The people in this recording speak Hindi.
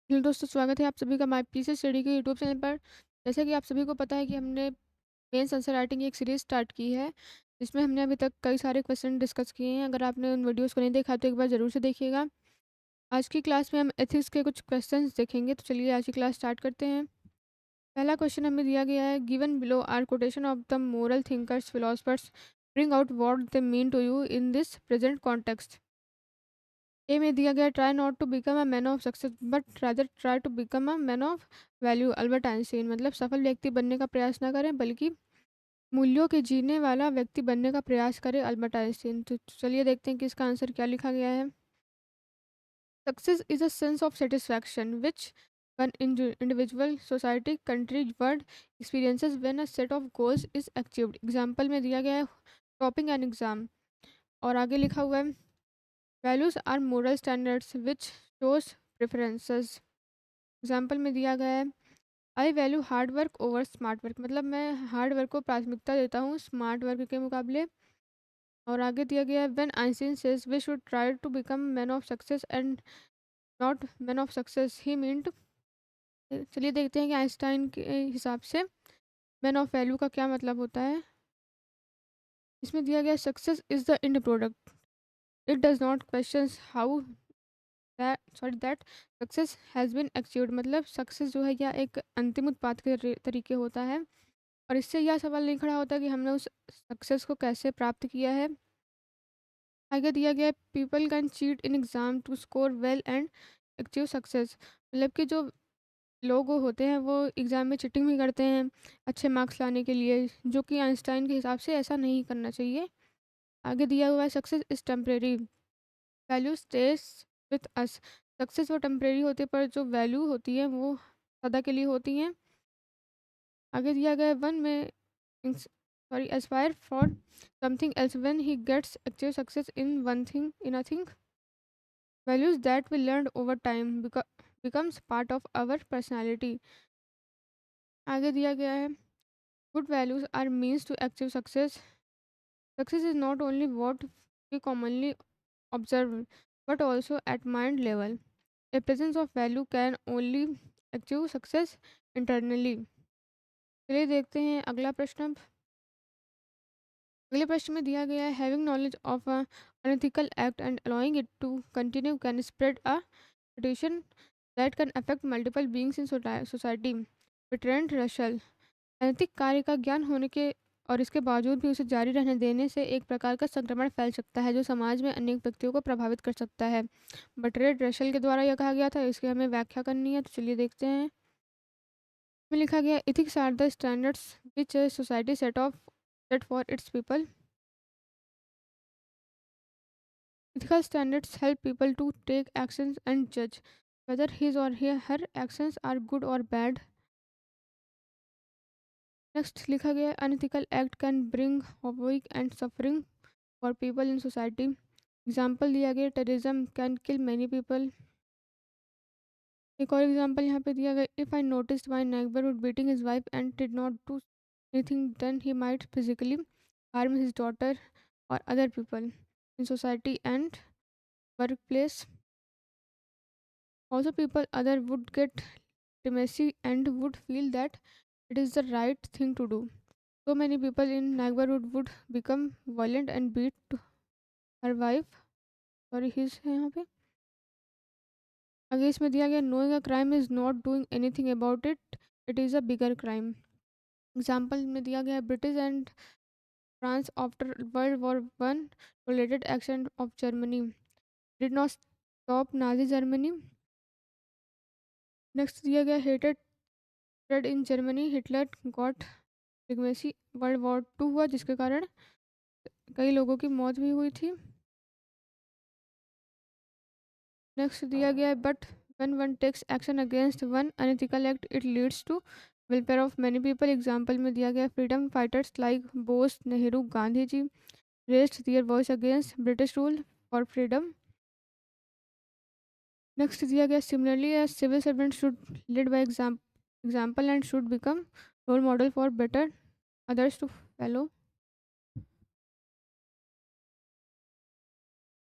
हेलो दोस्तों, स्वागत है आप सभी का माय पीस स्टडी के यूट्यूब चैनल पर। जैसा कि आप सभी को पता है कि हमने मेंस आंसर राइटिंग की एक सीरीज़ स्टार्ट की है, जिसमें हमने अभी तक कई सारे क्वेश्चन डिस्कस किए हैं। अगर आपने उन वीडियोज़ को नहीं देखा तो एक बार ज़रूर से देखिएगा। आज की क्लास में हम एथिक्स के कुछ क्वेश्चंस देखेंगे, तो चलिए आज की क्लास स्टार्ट करते हैं। पहला क्वेश्चन हमें दिया गया है, given below are quotation of the moral thinkers philosophers, bring out what they mean to you in this present context. A में दिया गया, try not to become a man of success but rather try to become a man of value, Albert Einstein. मतलब सफल व्यक्ति बनने का प्रयास ना करें बल्कि मूल्यों के जीने वाला व्यक्ति बनने का प्रयास करें, अल्बर्ट आइंस्टीन। तो चलिए देखते हैं कि इसका आंसर क्या लिखा गया है। Success is a sense of satisfaction which one individual society country world experiences when a set of goals is achieved. Example में दिया गया है टॉपिंग एन एग्जाम, और आगे लिखा हुआ है values are moral standards which shows preferences. Example में दिया गया है I value hard work over smart work, मतलब मैं हार्ड वर्क को प्राथमिकता देता हूँ स्मार्ट वर्क के मुकाबले। और आगे दिया गया है when Einstein says we should try to become man of success and not man of success he meant. चलिए देखते हैं कि आइंस्टाइन के हिसाब से मैन ऑफ वैल्यू का क्या मतलब होता है। इसमें दिया गया success is the end product, it does not question how that success has been achieved. मतलब सक्सेस जो है यह एक अंतिम उत्पाद के तरीके होता है, और इससे यह सवाल नहीं खड़ा होता कि हमने उस सक्सेस को कैसे प्राप्त किया है। आगे दिया गया people can cheat in exam to score well and achieve success. मतलब कि जो लोग होते हैं वो एग्ज़ाम में चीटिंग भी करते हैं अच्छे मार्क्स लाने के लिए, जो कि आइंस्टाइन के हिसाब से ऐसा नहीं करना चाहिए। आगे दिया हुआ है success is temporary, value stage with us. Success वो टेम्परेरी होती है, पर जो वैल्यू होती है वो सदा के लिए होती हैं। आगे दिया गया one may aspire for something else when he gets actual success in one thing in a thing. Values that we learn over time becomes part of our personality। आगे दिया गया है good values are means to achieve success, success is not only what we commonly observe but also at mind level. A presence of value can only achieve success internally। चलिए देखते हैं अगला प्रश्न। अगले प्रश्न में दिया गया है having knowledge of unethical act and allowing it to continue can spread a reputation that can affect multiple beings in society. bertrand Russell. अनैतिक कार्य का ज्ञान होने के और इसके बावजूद भी उसे जारी रहने देने से एक प्रकार का संक्रमण फैल सकता है जो समाज में अनेक व्यक्तियों को प्रभावित कर सकता है। बटरेड रशल के द्वारा यह कहा गया था, इसकी हमें व्याख्या करनी है, तो चलिए देखते हैं। में लिखा गया ethics are the standards which society set for its people. Ethical standards help people to take actions and judge whether his or her actions are good or bad। Next लिखा गया unethical act can bring havoc and suffering for people in society. Example दिया गया terrorism can kill many people. एक और एग्जाम्पल यहाँ पे दिया गया if I notice my neighbourhood beating his wife and did not do anything then he might physically harm his daughter और other people in society and workplace. Also people other would get intimacy and would feel that it is the right thing to do. So many people in neighborhood would become violent and beat her wife, sorry his है यहाँ पे। आगे इसमें दिया गया knowing a crime is not doing anything about it, it is a bigger crime। Example में दिया गया British and France after world war one related action of Germany did not stop Nazi Germany। Next दिया गया hated spread in Germany, Hitler got legitimacy, world war two हुआ जिसके कारण कई लोगों की मौत भी हुई थी। नेक्स्ट दिया गया है but when one takes action against one unethical act it leads to welfare of many people। Example में दिया गया freedom fighters like Bose, Nehru, Gandhi ji raised their voice against British rule for freedom। Next दिया गया similarly a civil servant should lead by example and should become role model for better others to follow।